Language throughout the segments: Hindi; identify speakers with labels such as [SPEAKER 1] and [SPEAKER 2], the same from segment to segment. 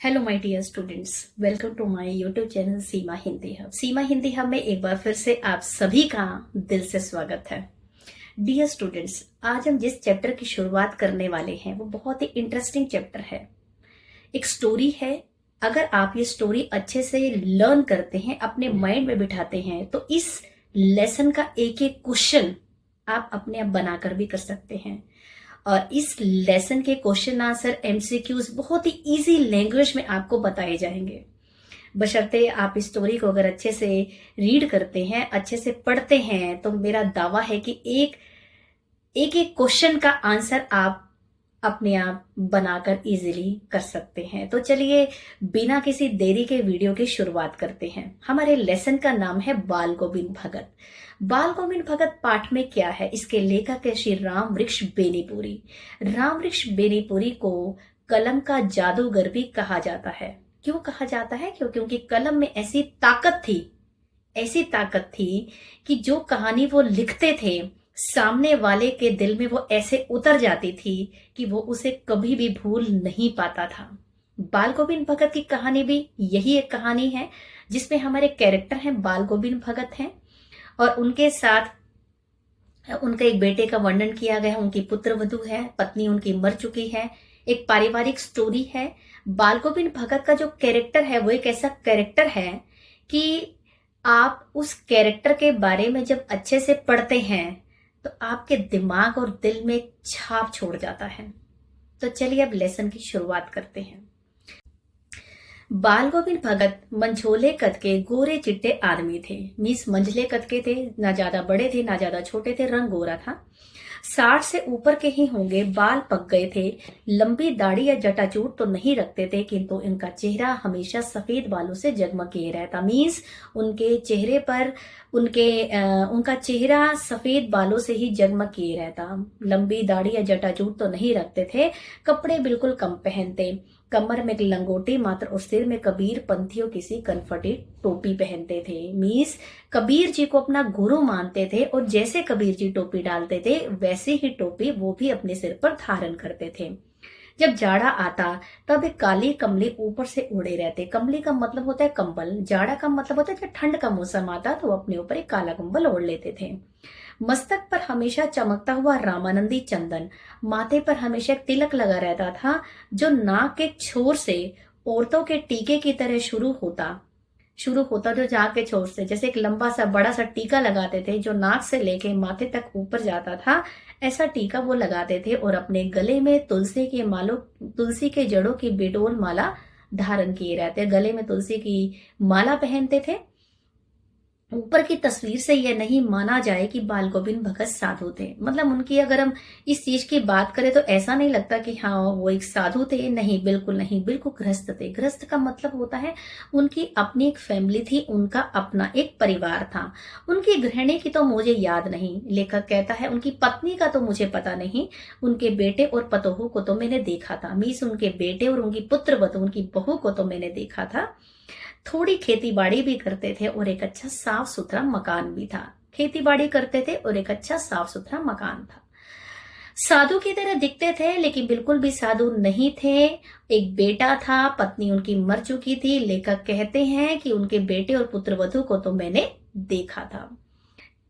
[SPEAKER 1] Hello my dear students, welcome to my YouTube channel Seema Hindi hub. Seema Hindi hub में एक बार फिर से आप सभी का दिल से स्वागत है। डियर स्टूडेंट्स, आज हम जिस चैप्टर की शुरुआत करने वाले हैं वो बहुत ही इंटरेस्टिंग चैप्टर है। एक स्टोरी है। अगर आप ये स्टोरी अच्छे से लर्न करते हैं, अपने माइंड में बिठाते हैं, तो इस लेसन का एक एक क्वेश्चन आप अपने आप बनाकर भी कर सकते हैं। और इस लेसन के क्वेश्चन आंसर एमसीक्यूज बहुत ही इजी लैंग्वेज में आपको बताए जाएंगे, बशर्ते आप इस स्टोरी को अगर अच्छे से रीड करते हैं, अच्छे से पढ़ते हैं, तो मेरा दावा है कि एक एक एक क्वेश्चन का आंसर आप अपने आप बनाकर इजीली कर सकते हैं। तो चलिए बिना किसी देरी के वीडियो की शुरुआत करते हैं। हमारे लेसन का नाम है बाल गोविंद भगत। बाल गोविंद भगत पाठ में क्या है? इसके लेखक है श्री राम वृक्ष बेनीपुरी। राम वृक्ष बेनीपुरी को कलम का जादूगर भी कहा जाता है। क्यों कहा जाता है? क्योंकि उनकी कलम में ऐसी ताकत थी कि जो कहानी वो लिखते थे, सामने वाले के दिल में वो ऐसे उतर जाती थी कि वो उसे कभी भी भूल नहीं पाता था। बाल गोविंद भगत की कहानी भी यही एक कहानी है जिसमें हमारे कैरेक्टर हैं बाल गोविंद भगत हैं और उनके साथ उनके एक बेटे का वर्णन किया गया है। उनकी पुत्र वधू है, पत्नी उनकी मर चुकी है। एक पारिवारिक स्टोरी है। बाल गोविंद भगत का जो कैरेक्टर है वो एक ऐसा कैरेक्टर है कि आप उस कैरेक्टर के बारे में जब अच्छे से पढ़ते हैं तो आपके दिमाग और दिल में छाप छोड़ जाता है। तो चलिए अब लेसन की शुरुआत करते हैं। बाल गोविंद भगत मंझोले कद के गोरे चिट्टे आदमी थे। मीन्स मंझले कद के थे, ना ज्यादा बड़े थे ना ज्यादा छोटे थे, रंग गोरा था। 60 से ऊपर के ही होंगे। बाल पक गए थे। लंबी दाढ़ी या जटाचूट तो नहीं रखते थे, किंतु इनका चेहरा हमेशा सफेद बालों से जगमगिए रहता। मीन्स उनके चेहरे पर उनका चेहरा सफेद बालों से ही जगमगिए रहता। लंबी दाढ़ी या जटाचूट तो नहीं रखते थे। कपड़े बिल्कुल कम पहनते। कमर में एक लंगोटी मात्र और सिर में कबीर पंथियों किसी कनफटी टोपी पहनते थे। मीन्स कबीर जी को अपना गुरु मानते थे और जैसे कबीर जी टोपी डालते थे वैसे ही टोपी वो भी अपने सिर पर धारण करते थे। जब जाड़ा आता तब एक काली कमली ऊपर से उड़े रहते। कमली का मतलब होता है कंबल। जाड़ा का मतलब होता है जब ठंड का मौसम आता तो अपने ऊपर एक काला कंबल ओढ़ लेते थे। मस्तक पर हमेशा चमकता हुआ रामानंदी चंदन। माथे पर हमेशा एक तिलक लगा रहता था जो नाक के छोर से औरतों के टीके की तरह शुरू होता जो जाग के छोर से, जैसे एक लंबा सा बड़ा सा टीका लगाते थे जो नाक से लेके माथे तक ऊपर जाता था। ऐसा टीका वो लगाते थे और अपने गले में तुलसी के जड़ों की बेडोल माला धारण किए रहते। गले में तुलसी की माला पहनते थे। ऊपर की तस्वीर से यह नहीं माना जाए कि बाल गोविंद भगत साधु थे। मतलब उनकी अगर हम इस चीज की बात करें तो ऐसा नहीं लगता कि हाँ वो एक साधु थे। नहीं, बिल्कुल नहीं, बिल्कुल गृहस्थ थे। गृहस्थ का मतलब होता है उनकी अपनी एक फैमिली थी, उनका अपना एक परिवार था। उनकी गृहिणी की तो मुझे याद नहीं, लेखक कहता है उनकी पत्नी का तो मुझे पता नहीं। उनके बेटे और पतोहू को तो मैंने देखा था। मीन्स उनके बेटे और उनकी पुत्र वधू, उनकी बहू को तो मैंने देखा था। थोड़ी खेती बाड़ी भी करते थे और एक अच्छा साफ सुथरा मकान भी था। खेती बाड़ी करते थे और एक अच्छा साफ सुथरा मकान था। साधु की तरह दिखते थे लेकिन बिल्कुल भी साधु नहीं थे। एक बेटा था, पत्नी उनकी मर चुकी थी। लेखक कहते हैं कि उनके बेटे और पुत्र वधू को तो मैंने देखा था।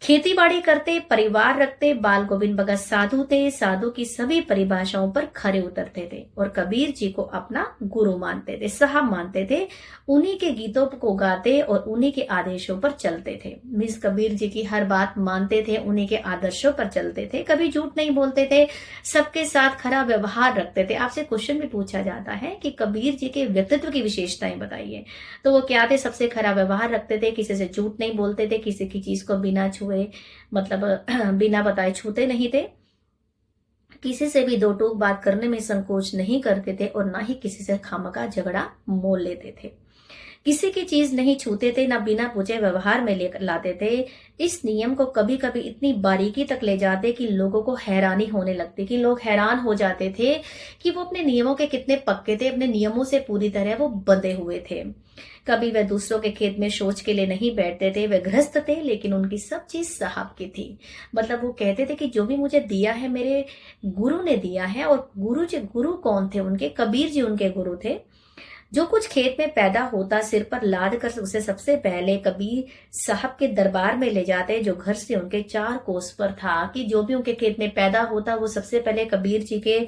[SPEAKER 1] खेती बाड़ी करते, परिवार रखते। बाल गोविंद भगत साधु थे। साधु की सभी परिभाषाओं पर खरे उतरते थे और कबीर जी को अपना गुरु मानते थे, साहब मानते थे। उन्हीं के गीतों को गाते और उन्हीं के आदेशों पर चलते थे। मीन्स कबीर जी की हर बात मानते थे, उन्हीं के आदर्शों पर चलते थे। कभी झूठ नहीं बोलते थे, सबके साथ खरा व्यवहार रखते थे। आपसे क्वेश्चन भी पूछा जाता है कि कबीर जी के व्यक्तित्व की विशेषताएं बताइए, तो वो क्या थे? सबसे खरा व्यवहार रखते थे, किसी से झूठ नहीं बोलते थे, किसी की चीज को बिना छुए मतलब बिना बताए छूते नहीं थे, किसी से भी दो टूक बात करने में संकोच नहीं करते थे और ना ही किसी से खामखा झगड़ा मोल लेते थे। किसी की चीज नहीं छूते थे, ना बिना पूछे व्यवहार में ले लाते थे। इस नियम को कभी कभी इतनी बारीकी तक ले जाते कि लोगों को हैरानी होने लगती, कि लोग हैरान हो जाते थे कि वो अपने नियमों के कितने पक्के थे, अपने नियमों से पूरी तरह वो बंधे हुए थे। कभी वह दूसरों के खेत में शौच के लिए नहीं बैठते थे। वे गृहस्थ थे लेकिन उनकी सब चीज साहब की थी। मतलब वो कहते थे कि जो भी मुझे दिया है मेरे गुरु ने दिया है। और गुरु कौन थे? उनके कबीर जी उनके गुरु थे। जो कुछ खेत में पैदा होता सिर पर लाद कर उसे सबसे पहले कबीर साहब के दरबार में ले जाते, जो घर से उनके 4 कोस पर था। कि जो भी उनके खेत में पैदा होता वो सबसे पहले कबीर जी के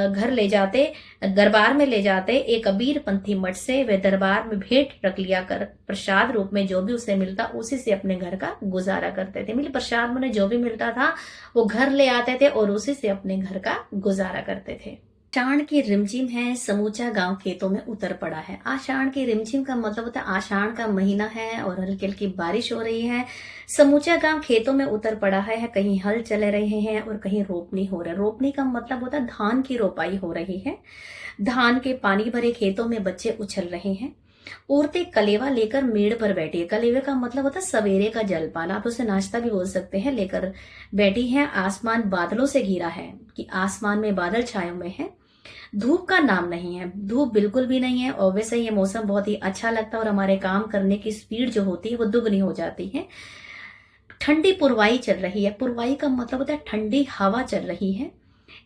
[SPEAKER 1] घर ले जाते, दरबार में ले जाते। एक कबीर पंथी मठ से वे दरबार में भेंट रख लिया कर प्रसाद रूप में जो भी उसे मिलता उसी से अपने घर का गुजारा करते थे। मतलब प्रसाद में जो भी मिलता था वो घर ले आते थे और उसी से अपने घर का गुजारा करते थे। आषाढ़ की रिमझिम है, समूचा गांव खेतों में उतर पड़ा है। आषाढ़ की रिमझिम का मतलब होता है आषाढ़ का महीना है और हल्की हल्की बारिश हो रही है। समूचा गांव खेतों में उतर पड़ा है, कहीं हल चले रहे हैं और कहीं रोपनी हो रहा है। रोपनी का मतलब होता है धान की रोपाई हो रही है। धान के पानी भरे खेतों में बच्चे उछल रहे हैं। औरतें कलेवा लेकर मेड़ पर बैठी है। कलेवे का मतलब होता है सवेरे का जलपान, आप उसे नाश्ता भी बोल सकते हैं, लेकर बैठी है। आसमान बादलों से घिरा है, कि आसमान में बादल छाए हुए हैं। धूप का नाम नहीं है, धूप बिल्कुल भी नहीं है और वैसे ये मौसम बहुत ही अच्छा लगता है और हमारे काम करने की स्पीड जो होती है वो दुगनी हो जाती है। ठंडी पुरवाई चल रही है। पुरवाई का मतलब होता है ठंडी हवा चल रही है।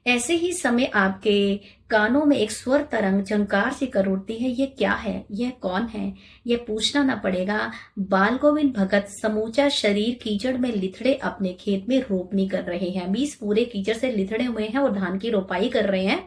[SPEAKER 1] ऐसे ही समय आपके कानों में एक स्वर तरंग झंकार सी कर उठती है। ये क्या है, यह कौन है, यह पूछना ना पड़ेगा। बाल गोविंद भगत समूचा शरीर कीचड़ में लिथड़े अपने खेत में रोपनी कर रहे हैं। 20 पूरे कीचड़ से लिथड़े हुए हैं और धान की रोपाई कर रहे हैं।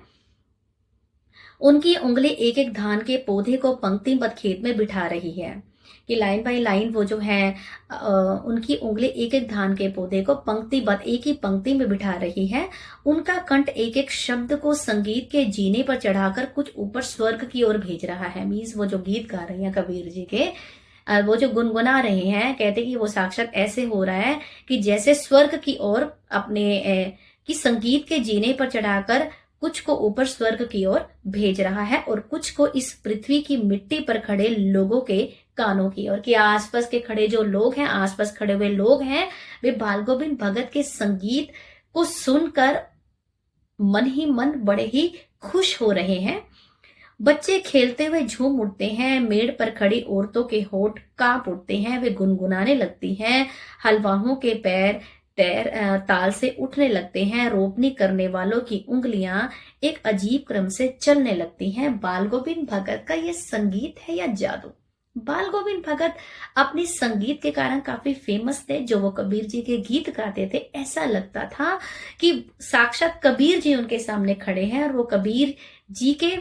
[SPEAKER 1] उनकी उंगली एक एक धान के पौधे को पंक्तिबद्ध खेत में बिठा रही है, कि लाइन बाय लाइन वो जो है उनकी उंगली एक एक धान के पौधे को पंक्तिबद्ध एक ही पंक्ति में बिठा रही है। उनका कंठ एक एक शब्द को संगीत के जीने पर चढ़ाकर कुछ ऊपर स्वर्ग की ओर भेज रहा है। मीन्स वो जो गीत गा रही है कबीर जी के, वो जो गुनगुना रहे हैं, कहते कि वो साक्षात ऐसे हो रहा है कि जैसे स्वर्ग की ओर अपने कि संगीत के जीने पर चढ़ाकर कुछ को ऊपर स्वर्ग की ओर भेज रहा है और कुछ को इस पृथ्वी की मिट्टी पर खड़े लोगों के कानों की ओर। कि आसपास के खड़े जो लोग हैं, आसपास खड़े हुए लोग हैं, वे बाल गोविंद भगत के संगीत को सुनकर मन ही मन बड़े ही खुश हो रहे हैं। बच्चे खेलते हुए झूम उठते हैं। मेड़ पर खड़ी औरतों के होठ कांप उठते हैं, वे गुनगुनाने लगती हैं। हलवाहों के पैर ताल से उठने लगते हैं। रोपनी करने वालों की उंगलियां एक अजीब क्रम से चलने लगती हैं। बाल गोविंद भगत का ये संगीत है या जादू? बाल गोविंद भगत अपने संगीत के कारण काफी फेमस थे। जो वो कबीर जी के गीत गाते थे, ऐसा लगता था कि साक्षात कबीर जी उनके सामने खड़े हैं और वो कबीर जी के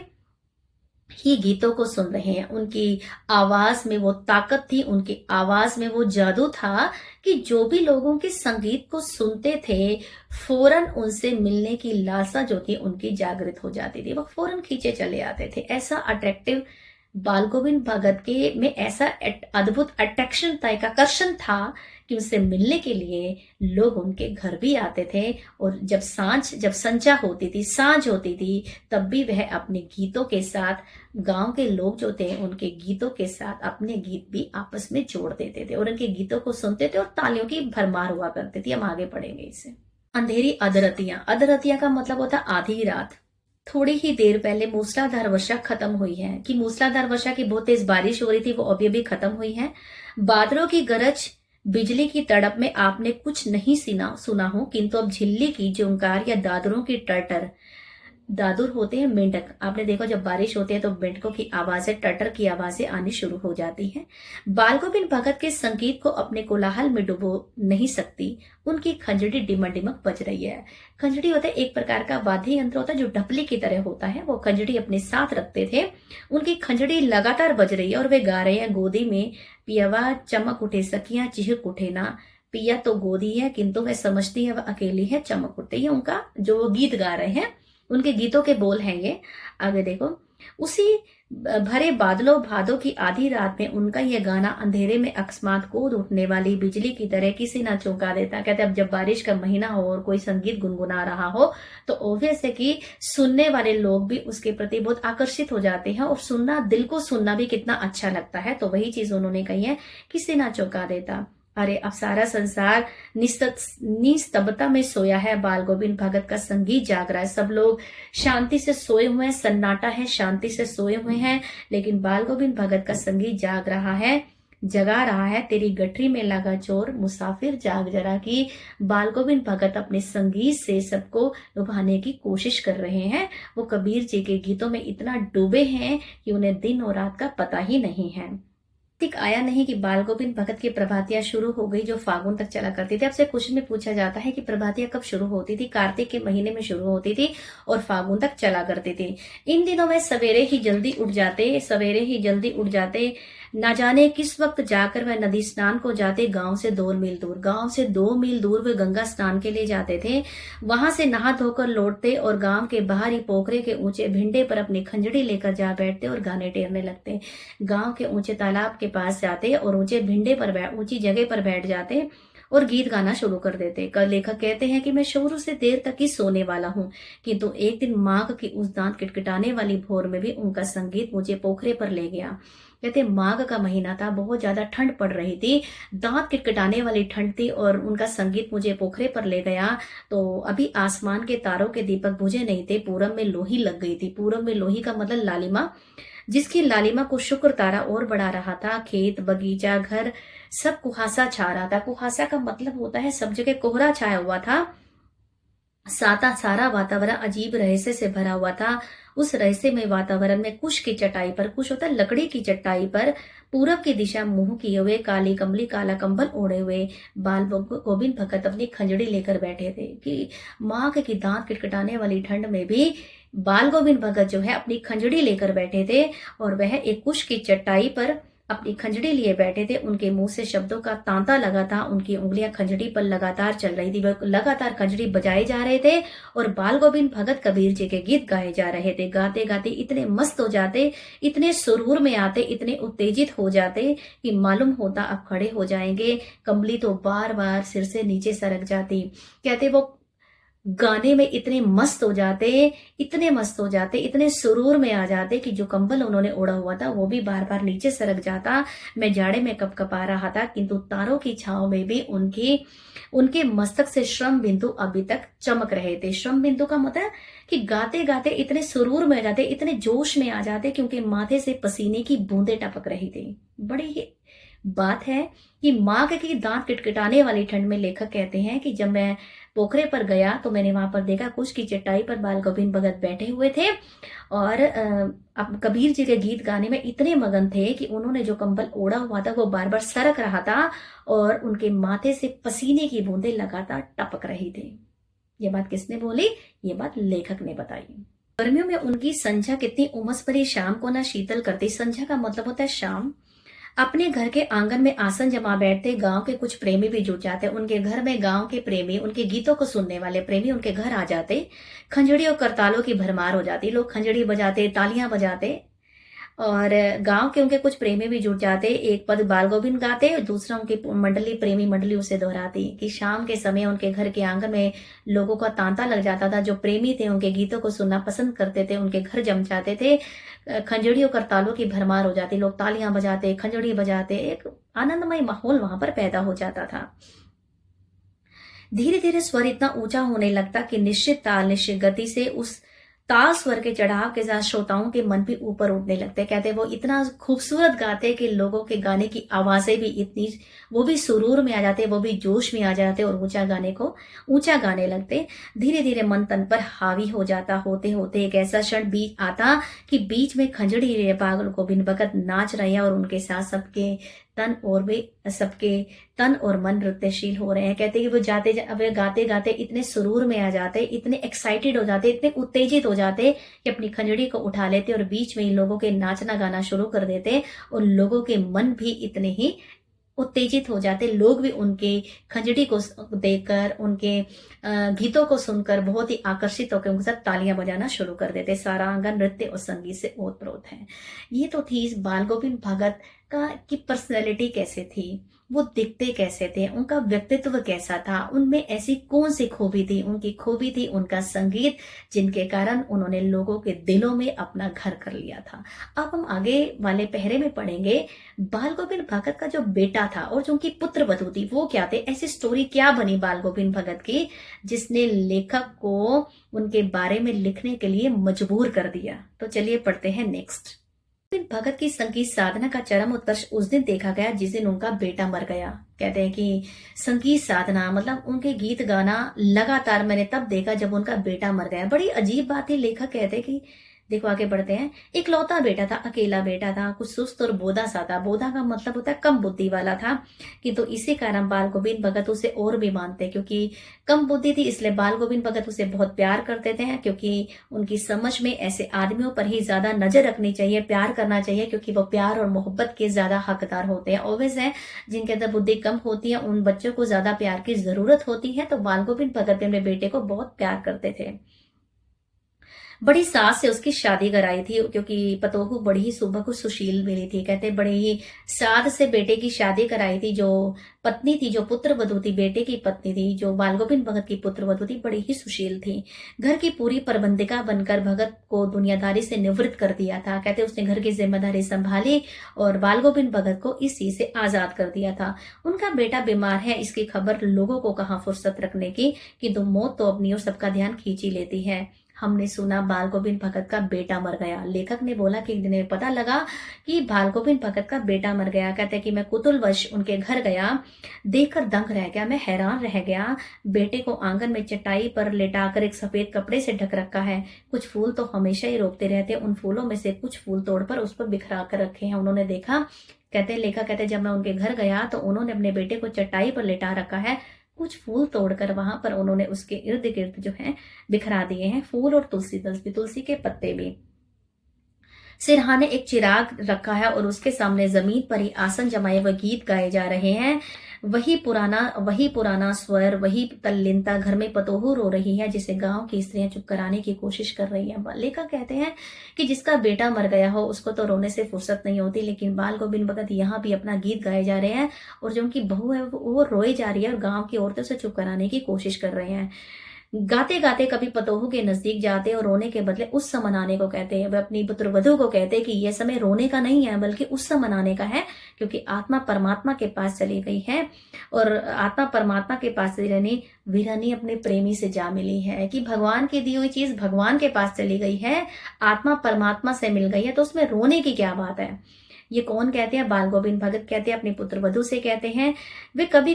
[SPEAKER 1] ही गीतों को सुन रहे हैं। उनकी आवाज में वो ताकत थी, उनकी आवाज में वो जादू था कि जो भी लोगों के संगीत को सुनते थे फौरन उनसे मिलने की लालसा जो थी उनकी जागृत हो जाती थी। वो फौरन खींचे चले आते थे। ऐसा अट्रैक्टिव बाल गोविंद भगत के में ऐसा अद्भुत अट्रैक्शन था, एक आकर्षण था कि उनसे मिलने के लिए लोग उनके घर भी आते थे। और जब संजा होती थी, सांझ होती थी, तब भी वह अपने गीतों के साथ, गांव के लोग जो थे उनके गीतों के साथ अपने गीत भी आपस में जोड़ देते थे और उनके गीतों को सुनते थे और तालियों की भरमार हुआ करती थी। हम आगे पढ़ेंगे इसे। अंधेरी अधरतियां। अधरतियां का मतलब होता आधी रात। थोड़ी ही देर पहले मूसलाधार वर्षा खत्म हुई है। कि मूसलाधार वर्षा की बहुत तेज बारिश हो रही थी, वो अभी अभी खत्म हुई है। बादलों की गरज, बिजली की तड़प में आपने कुछ नहीं सुना हो, किंतु अब झिल्ली की झुंकार या दादरों की टटर, दादुर होते हैं मेंढक, आपने देखा जब बारिश होती है तो मेंढकों की आवाजें, टटर की आवाजें आनी शुरू हो जाती हैं। बाल गोविंद भगत के संगीत को अपने कोलाहल में डुबो नहीं सकती। उनकी खंजड़ी डिमक डिमक बज रही है। खंजड़ी होता है एक प्रकार का वाद्य यंत्र होता है जो ढपली की तरह होता है। वो खंजड़ी अपने साथ रखते थे। उनकी खंजड़ी लगातार बज रही है और वे गा रहे हैं, गोदी में पियवा चमक उठे सखियां चिहक उठे ना। पिया तो गोदी है किंतु वह समझती है वह अकेली है, चमक उठते। ये उनका जो वो गीत गा रहे हैं, उनके गीतों के बोल हैं ये। आगे देखो, उसी भरे बादलों भादों की आधी रात में उनका यह गाना अंधेरे में अकस्मात कूद उठने वाली बिजली की तरह किसी ना चौंका देता। कहते अब जब बारिश का महीना हो और कोई संगीत गुनगुना रहा हो तो ऑब्वियस है कि सुनने वाले लोग भी उसके प्रति बहुत आकर्षित हो जाते हैं और सुनना, दिल को सुनना भी कितना अच्छा लगता है। तो वही चीज उन्होंने कही है, किसी ना चौंका देता। अरे अब सारा संसार निस्तब्धता में सोया है, बाल गोविंद भगत का संगीत जाग रहा है। सब लोग शांति से सोए हुए हैं, सन्नाटा है, शांति से सोए हुए हैं, लेकिन बाल गोविंद भगत का संगीत जाग रहा है। जगा रहा है तेरी गठरी में लगा चोर, मुसाफिर जाग जरा की बाल गोविंद भगत अपने संगीत से सबको लुभाने की कोशिश कर रहे हैं। वो कबीर जी के गीतों में इतना डूबे हैं कि उन्हें दिन और रात का पता ही नहीं है। ठीक आया नहीं कि बाल गोविंद भगत की प्रभातियां शुरू हो गई जो फागुन तक चला करती थी। आपसे क्वेश्चन में पूछा जाता है कि प्रभातियां कब शुरू होती थी। कार्तिक के महीने में शुरू होती थी और फागुन तक चला करती थी। इन दिनों में सवेरे ही जल्दी उठ जाते, ना जाने किस वक्त जाकर वह नदी स्नान को जाते। गांव से 2 मील दूर वे गंगा स्नान के लिए जाते थे। वहां से नहा धोकर लौटते और गांव के बाहर ही पोखरे के ऊंचे भिंडे पर अपनी खंजड़ी लेकर जा बैठते और गाने टेरने लगते। गांव के ऊंचे तालाब के पास जाते और ऊंची जगह पर बैठ जाते और गीत गाना शुरू कर देते। कल लेखक कहते हैं कि मैं शुरू से देर तक ही सोने वाला हूँ, किंतु एक दिन माघ की उस दांत किटकिटाने वाली भोर में भी उनका संगीत मुझे पोखरे पर ले गया। कहते माघ का महीना था, बहुत ज्यादा ठंड पड़ रही थी, दांत किटकिटाने वाली ठंड थी और उनका संगीत मुझे पोखरे पर ले गया। तो अभी आसमान के तारों के दीपक बुझे नहीं थे, पूरब में लोही लग गई थी। पूरब में लोही का मतलब लालिमा, जिसकी लालिमा को शुक्र तारा और बढ़ा रहा था। खेत बगीचा घर सब कुहासा छा रहा था। कुहासा का मतलब होता है सब जगह कोहरा छाया हुआ था। सारा वातावरण अजीब रहस्य से भरा हुआ था। उस रहस्यमय वातावरण में कुश की चटाई पर, कुश होता है लकड़ी की चटाई पर, पूरब की दिशा मुंह किए हुए, काली कमली काला कंबल ओढ़े हुए बाल गोविंद भगत अपनी खंजड़ी लेकर बैठे थे। कि माघ की दांत किटकिटाने वाली ठंड में भी बाल गोविंद भगत जो है अपनी खंजड़ी लेकर बैठे थे और वह एक कुश की चटाई पर अपनी खंजड़ी लिए बैठे थे। उनके मुंह से शब्दों का तांता लगा था, उनकी उंगलियां खंजड़ी पर लगातार चल रही थी, वह लगातार खंजड़ी बजाए जा रहे थे और बाल गोविंद भगत कबीर जी के गीत गाए जा रहे थे। गाते गाते इतने मस्त हो जाते, इतने सुरूर में आते, इतने उत्तेजित हो जाते कि मालूम होता अब खड़े हो जाएंगे। कंबली तो बार बार सिर से नीचे सरक जाती। कहते वो गाने में इतने मस्त हो जाते, इतने सुरूर में आ जाते कि जो कंबल उन्होंने ओढ़ा हुआ था वो भी बार बार नीचे सरक जाता। मैं जाड़े में कपकपा रहा था, किंतु तारों की छांव में भी उनके मस्तक से श्रम बिंदु अभी तक चमक रहे थे। श्रम बिंदु का मतलब कि गाते गाते इतने सुरूर में आ जाते, इतने जोश में आ जाते कि उनके माथे से पसीने की बूंदें टपक रही थी। बड़ी बात है कि माघ की दांत किटकिटाने वाली ठंड में लेखक कहते हैं कि जब मैं पोखरे पर गया तो मैंने वहां पर देखा कुश की चटाई पर बाल गोविंद भगत बैठे हुए थे और अब कबीर जी के गीत गाने में इतने मगन थे कि उन्होंने जो कंबल ओढ़ा हुआ था वो बार बार सरक रहा था और उनके माथे से पसीने की बूंदें लगातार टपक रही थी। ये बात किसने बोली? ये बात लेखक ने बताई। गर्मियों में उनकी संध्या कितनी उमस भरी शाम को ना शीतल करती। संध्या का मतलब होता है शाम। अपने घर के आंगन में आसन जमा बैठते गांव के कुछ प्रेमी भी जुट जाते। उनके घर में गांव के प्रेमी, उनके गीतों को सुनने वाले प्रेमी उनके घर आ जाते। खंजड़ी और करतालों की भरमार हो जाती। लोग खंजड़ी बजाते, तालियां बजाते और गांव के उनके कुछ प्रेमी भी जुट जाते। एक पद बाल गोविंद गाते और दूसरा उनकी प्रेमी मंडली उसे दोहराती। कि शाम के समय उनके घर के आंगन में लोगों का तांता लग जाता था। जो प्रेमी थे उनके गीतों को सुनना पसंद करते थे, उनके घर जम जाते थे। खंजड़ी और करतालों की भरमार हो जाती। लोग तालियां बजाते, खंजड़ी बजाते, एक आनंदमय माहौल वहां पर पैदा हो जाता था। धीरे धीरे स्वर इतना ऊंचा होने लगता कि निश्चित ताल निश्चित गति से उस ताल स्वर के चढ़ाव के साथ श्रोताओं के मन भी ऊपर उठने लगते। कहते वो इतना खूबसूरत गाते कि लोगों के गाने की आवाजें भी इतनी, वो भी सुरूर में आ जाते, वो भी जोश में आ जाते और ऊंचा गाने लगते। धीरे धीरे मन तन पर हावी हो जाता। होते होते एक ऐसा क्षण बीच आता कि बीच में खंजड़ी पागल गोविंद भगत नाच रहे हैं और उनके साथ सबके तन और मन नृत्यशील हो रहे हैं। कहते कि वो गाते गाते इतने सुरूर में आ जाते, इतने एक्साइटेड हो जाते, इतने उत्तेजित हो जाते कि अपनी खंजड़ी को उठा लेते और बीच में ही लोगों के नाचना गाना शुरू कर देते और लोगों के मन भी इतने ही उत्तेजित हो जाते। लोग भी उनके खंजड़ी को देखकर, उनके गीतों को सुनकर बहुत ही आकर्षित होकर उनके साथ तालियां बजाना शुरू कर देते। सारा आंगन नृत्य और संगीत से ओतप्रोत है। ये तो थी इस बाल गोविंद भगत की पर्सनैलिटी कैसे थी, वो दिखते कैसे थे, उनका व्यक्तित्व कैसा था, उनमें ऐसी कौन सी खूबी थी। उनकी खूबी थी उनका संगीत, जिनके कारण उन्होंने लोगों के दिलों में अपना घर कर लिया था। अब हम आगे वाले पहरे में पढ़ेंगे बाल गोविंद भगत का जो बेटा था और जो उनकी पुत्र वधू थी वो क्या थे। ऐसी स्टोरी क्या बनी बाल गोविंद भगत की जिसने लेखक को उनके बारे में लिखने के लिए मजबूर कर दिया। तो चलिए पढ़ते हैं नेक्स्ट। फिर भगत की संगीत साधना का चरम उत्कर्ष उस दिन देखा गया जिस दिन उनका बेटा मर गया। कहते हैं कि संगीत साधना मतलब उनके गीत गाना लगातार मैंने तब देखा जब उनका बेटा मर गया। बड़ी अजीब बात है, लेखक कहते हैं कि देखो आगे बढ़ते हैं। इकलौता बेटा था, अकेला बेटा था, कुछ सुस्त और बोधा सा था। बोधा का मतलब होता है कम बुद्धि वाला था, किंतु इसी कारण बाल गोविंद भगत उसे और भी मानते, क्योंकि कम बुद्धि थी इसलिए बाल गोविंद भगत उसे बहुत प्यार करते थे। क्योंकि उनकी समझ में ऐसे आदमियों पर ही ज्यादा नजर रखनी चाहिए, प्यार करना चाहिए, क्योंकि वो प्यार और मोहब्बत के ज्यादा हकदार होते हैं। ऑब्वियस है, जिनके अंदर बुद्धि कम होती है उन बच्चों को ज्यादा प्यार की जरूरत होती है। तो बाल गोविंद भगत भी अपने बेटे को बहुत प्यार करते थे। बड़ी सास से उसकी शादी कराई थी, क्योंकि पतोहू बड़ी ही सुबह सुशील मिली थी। कहते बड़े ही साध से बेटे की शादी कराई थी। जो पत्नी थी, जो पुत्र वधू थी, बेटे की पत्नी थी, जो बाल गोविंद भगत की पुत्र वधू थी, बड़ी ही सुशील थी। घर की पूरी प्रबंधिका बनकर भगत को दुनियादारी से निवृत्त कर दिया था। कहते उसने घर की जिम्मेदारी संभाली और बाल गोविंद भगत को इस चीज से आजाद कर दिया था। उनका बेटा बीमार है, इसकी खबर लोगों को कहाँ फुर्सत रखने की, किंतु मौत तो अपनी और सबका ध्यान खींच ही लेती है। हमने सुना बाल गोविंद भगत का बेटा मर गया। लेखक ने बोला कि दिन पता लगा कि बाल गोविंद भगत का बेटा मर गया। कहते हैं कि मैं कुतूहलवश उनके घर गया, देखकर दंग रह गया, मैं हैरान रह गया। बेटे को आंगन में चटाई पर लेटाकर एक सफेद कपड़े से ढक रखा है। कुछ फूल तो हमेशा ही रोकते रहते, उन फूलों में से कुछ फूल तोड़कर उस पर बिखरा कर रखे हैं। उन्होंने देखा, कहते लेखक कहते जब मैं उनके घर गया तो उन्होंने अपने बेटे को चटाई पर लेटा रखा है। कुछ फूल तोड़कर वहां पर उन्होंने उसके इर्द गिर्द जो है बिखरा दिए हैं, फूल और तुलसी दल भी, तुलसी के पत्ते भी। सिरहाने एक चिराग रखा है और उसके सामने जमीन पर ही आसन जमाए हुए गीत गाए जा रहे हैं। वही पुराना स्वर, वही तल्लीनता। घर में पतोहू रो रही है जिसे गांव की स्त्रियां चुप कराने की कोशिश कर रही हैं। लेखक कहते हैं कि जिसका बेटा मर गया हो उसको तो रोने से फुर्सत नहीं होती, लेकिन बाल गोविंद भगत यहाँ भी अपना गीत गाए जा रहे हैं और जो उनकी बहू है वो रोई जा रही है और गांव की औरतों से चुप कराने की कोशिश कर रहे हैं। गाते गाते कभी पतोहू के नजदीक जाते और रोने के बदले उत्सव मनाने को कहते हैं। वे अपनी पुत्र वधू को कहते हैं कि यह समय रोने का नहीं है बल्कि उत्सव मनाने का है, क्योंकि आत्मा परमात्मा के पास चली गई है और आत्मा परमात्मा के पास चली रहनी वीरानी अपने प्रेमी से जा मिली है। कि भगवान की दी हुई चीज भगवान के पास चली गई है, आत्मा परमात्मा से मिल गई है, तो उसमें रोने की क्या बात है। ये कौन कहते हैं? बाल गोविंद भगत कहते हैं, अपनी पुत्र वधू से कहते हैं। वे कभी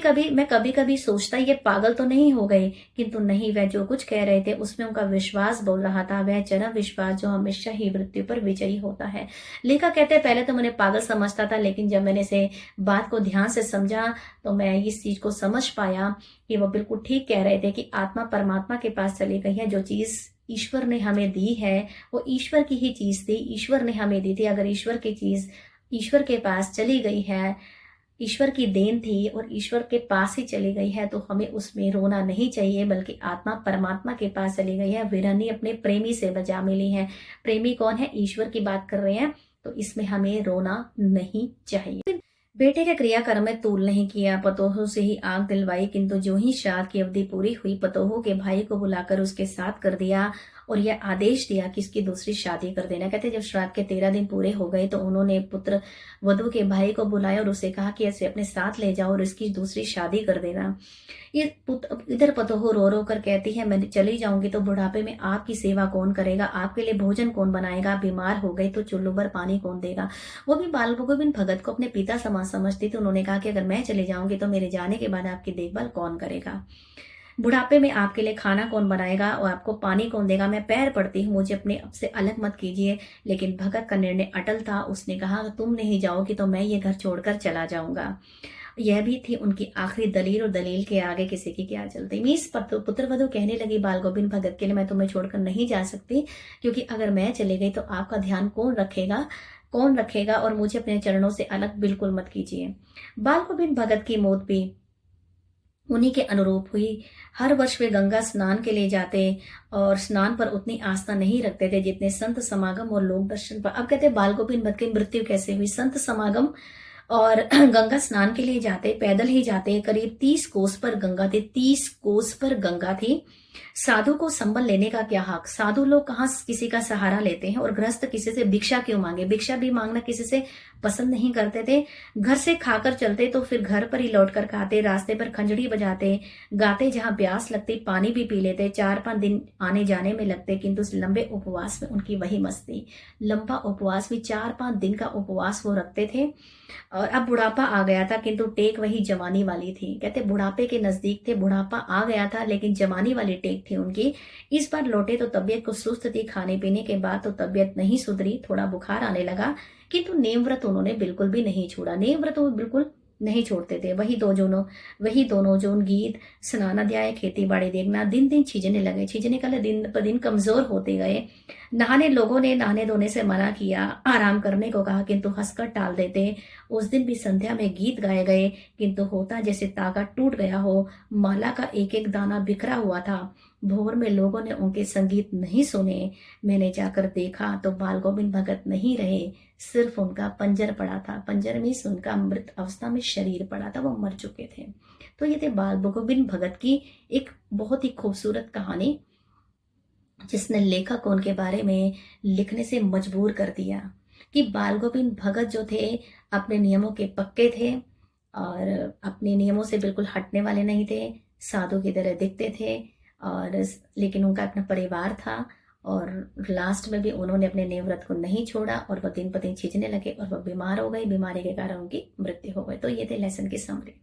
[SPEAKER 1] कभी सोचता ये पागल तो नहीं हो गए, किंतु नहीं, वह जो कुछ कह रहे थे उसमें उनका विश्वास बोल रहा था, वह चरम विश्वास जो हमेशा ही मृत्यु पर विजयी होता है। लेखक कहते हैं पहले तो मैंने पागल समझता था, लेकिन जब मैंने इसे बात को ध्यान से समझा तो मैं इस चीज को समझ पाया कि वो बिल्कुल ठीक कह रहे थे कि आत्मा परमात्मा के पास चली गई है। जो चीज ईश्वर ने हमें दी है वो ईश्वर की ही चीज थी, ईश्वर ने हमें दी थी। अगर ईश्वर की चीज ईश्वर के पास चली गई है, ईश्वर की देन थी और ईश्वर के पास ही चली गई है, तो हमें उसमें रोना नहीं चाहिए, बल्कि आत्मा परमात्मा के पास चली गई है। वीरानी अपने प्रेमी से बजा मिली है। प्रेमी कौन है? ईश्वर की बात कर रहे हैं, तो इसमें हमें रोना नहीं चाहिए। बेटे के क्रियाक्रम में तूल नहीं किया, पतोहू से ही आग दिलवाई, किंतु जो ही श्राद्ध की अवधि पूरी हुई पतोहू के भाई को बुलाकर उसके साथ कर दिया और यह आदेश दिया कि इसकी दूसरी शादी कर देना। कहते जब श्राद्ध के 13 दिन पूरे हो गए तो उन्होंने पुत्र वधू के भाई को बुलाया और उसे कहा कि इसे अपने साथ ले जाओ और इसकी दूसरी शादी कर देना। ये इधर पतोहू रो रो कर कहती है मैं चली जाऊंगी तो बुढ़ापे में आपकी सेवा कौन करेगा, आपके लिए भोजन कौन बनाएगा, बीमार हो गई तो चुल्लू भर पानी कौन देगा। वो भी बाल गोविंद भगत को अपने पिता समान समझती थी। उन्होंने कहा कि अगर मैं चले जाऊंगी तो मेरे जाने के बाद आपकी देखभाल कौन करेगा, बुढ़ापे में आपके लिए खाना कौन बनाएगा और आपको पानी कौन देगा। मैं पैर पड़ती हूँ, मुझे अपने अब से अलग मत कीजिए। लेकिन भगत का निर्णय अटल था। उसने कहा तुम नहीं जाओगी तो मैं ये घर छोड़कर चला जाऊंगा। यह भी थी उनकी आखिरी दलील और दलील के आगे किसी की क्या चलती। मीस पुत्र वधू कहने लगी बाल गोविंद भगत के लिए मैं तुम्हें छोड़कर नहीं जा सकती, क्योंकि अगर मैं चली गई तो आपका ध्यान कौन रखेगा और मुझे अपने चरणों से अलग बिल्कुल मत कीजिए। बाल गोविंद भगत की मौत भी उन्हीं के अनुरूप हुई। हर वर्ष वे गंगा स्नान के लिए जाते और स्नान पर उतनी आस्था नहीं रखते थे जितने संत समागम और लोक दर्शन पर। अब कहते बाल गोविंद भगत की मृत्यु कैसे हुई? संत समागम और गंगा स्नान के लिए जाते, पैदल ही जाते। करीब 30 कोस पर गंगा थी, 30 कोस पर गंगा थी साधु को संबल लेने का क्या हक? साधु लोग कहाँ किसी का सहारा लेते हैं, और गृहस्थ किसी से भिक्षा क्यों मांगे? भिक्षा भी मांगना किसी से पसंद नहीं करते थे। घर से खाकर चलते तो फिर घर पर ही लौट कर खाते, रास्ते पर खंजड़ी बजाते, गाते, जहां प्यास लगती पानी भी पी लेते। 4-5 दिन आने जाने में लगते, किंतु उस लंबे उपवास में उनकी वही मस्ती। लंबा उपवास भी 4-5 दिन का उपवास वो रखते थे। और अब बुढ़ापा आ गया था, किंतु टेक वही जवानी वाली थी। कहते बुढ़ापे के नजदीक थे, बुढ़ापा आ गया था, लेकिन जवानी वाली टेक थी उनकी। इस बार लौटे तो तबीयत को सुस्त थी, खाने पीने के बाद तो तबीयत नहीं सुधरी, थोड़ा बुखार आने लगा, किंतु नेम व्रत उन्होंने बिल्कुल भी नहीं छोड़ा। नेम व्रत वो बिल्कुल नहीं छोड़ते थे। वही दोनों जोन गीत, स्नानाध्याय, खेती बाड़ी देखना, दिन दिन छीजने लगे। छीजने का दिन ब दिन कमजोर होते गए। लोगों ने नहाने धोने से मना किया, आराम करने को कहा, किंतु हंसकर टाल देते। उस दिन भी संध्या में गीत गाए गए, किंतु होता जैसे तागा टूट गया हो। माला का एक एक दाना बिखरा हुआ था। भोर में लोगों ने उनके संगीत नहीं सुने। मैंने जाकर देखा तो बाल गोविंद भगत नहीं रहे, सिर्फ उनका पंजर पड़ा था। पंजर में उनका मृत अवस्था में शरीर पड़ा था, वो मर चुके थे। तो ये थे बाल गोविंद भगत की एक बहुत ही खूबसूरत कहानी, जिसने लेखक को उनके बारे में लिखने से मजबूर कर दिया कि बाल गोविंद भगत जो थे अपने नियमों के पक्के थे, और अपने नियमों से बिल्कुल हटने वाले नहीं थे। साधु की तरह दिखते थे, और लेकिन उनका अपना परिवार था। और लास्ट में भी उन्होंने अपने नियम व्रत को नहीं छोड़ा, और वह दिन ब दिन छींचने लगे, और वह बीमार हो गई। बीमारी के कारण उनकी मृत्यु हो गई। तो ये थे लेसन की समरी।